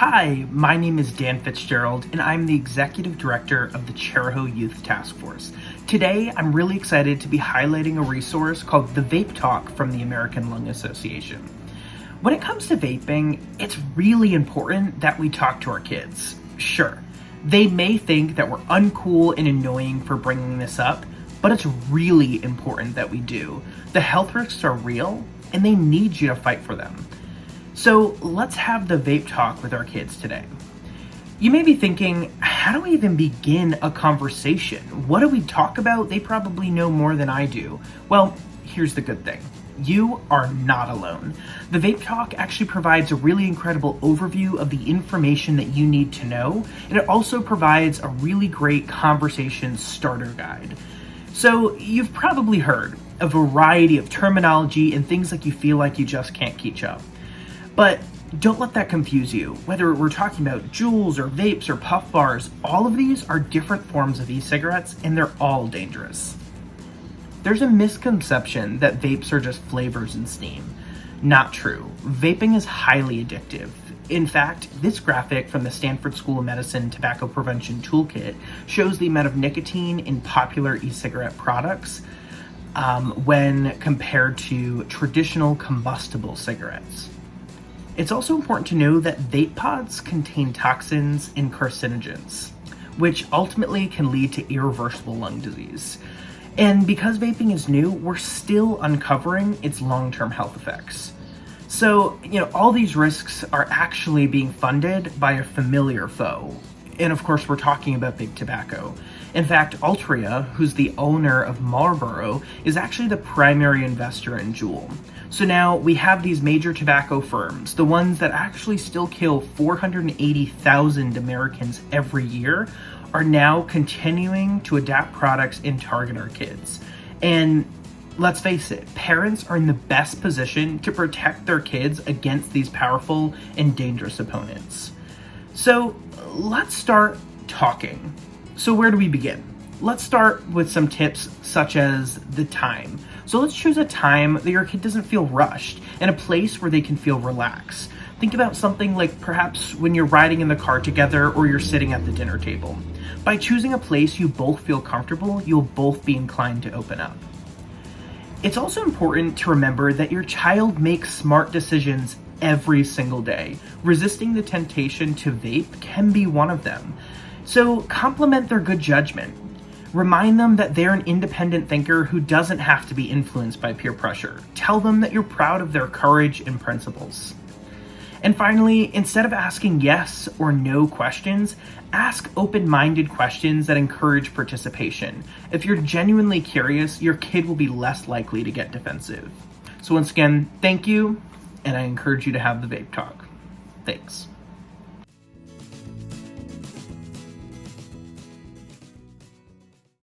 Hi, my name is Dan Fitzgerald, and I'm the Executive Director of the Chariho Youth Task Force. Today, I'm really excited to be highlighting a resource called the Vape Talk from the American Lung Association. When it comes to vaping, it's really important that we talk to our kids. Sure, they may think that we're uncool and annoying for bringing this up, but it's really important that we do. The health risks are real, and they need you to fight for them. So let's have the vape talk with our kids today. You may be thinking, how do we even begin a conversation? What do we talk about? They probably know more than I do. Well, here's the good thing. You are not alone. The Vape Talk actually provides a really incredible overview of the information that you need to know, and it also provides a really great conversation starter guide. So you've probably heard a variety of terminology and things like you feel like you just can't keep up. But don't let that confuse you. Whether we're talking about Juuls or vapes or puff bars, all of these are different forms of e-cigarettes and they're all dangerous. There's a misconception that vapes are just flavors and steam. Not true. Vaping is highly addictive. In fact, this graphic from the Stanford School of Medicine Tobacco Prevention Toolkit shows the amount of nicotine in popular e-cigarette products when compared to traditional combustible cigarettes. It's also important to know that vape pods contain toxins and carcinogens, which ultimately can lead to irreversible lung disease. And because vaping is new, we're still uncovering its long-term health effects. So, all these risks are actually being funded by a familiar foe. And of course, we're talking about big tobacco. In fact, Altria, who's the owner of Marlboro, is actually the primary investor in Juul. So now we have these major tobacco firms, the ones that actually still kill 480,000 Americans every year, are now continuing to adapt products and target our kids. And let's face it, parents are in the best position to protect their kids against these powerful and dangerous opponents. So let's start talking. So where do we begin? Let's start with some tips such as the time. So let's choose a time that your kid doesn't feel rushed and a place where they can feel relaxed. Think about something like perhaps when you're riding in the car together or you're sitting at the dinner table. By choosing a place you both feel comfortable, you'll both be inclined to open up. It's also important to remember that your child makes smart decisions every single day. Resisting the temptation to vape can be one of them. So compliment their good judgment. Remind them that they're an independent thinker who doesn't have to be influenced by peer pressure. Tell them that you're proud of their courage and principles. And finally, instead of asking yes or no questions, ask open-minded questions that encourage participation. If you're genuinely curious, your kid will be less likely to get defensive. So once again, thank you, and I encourage you to have the Vape Talk. Thanks.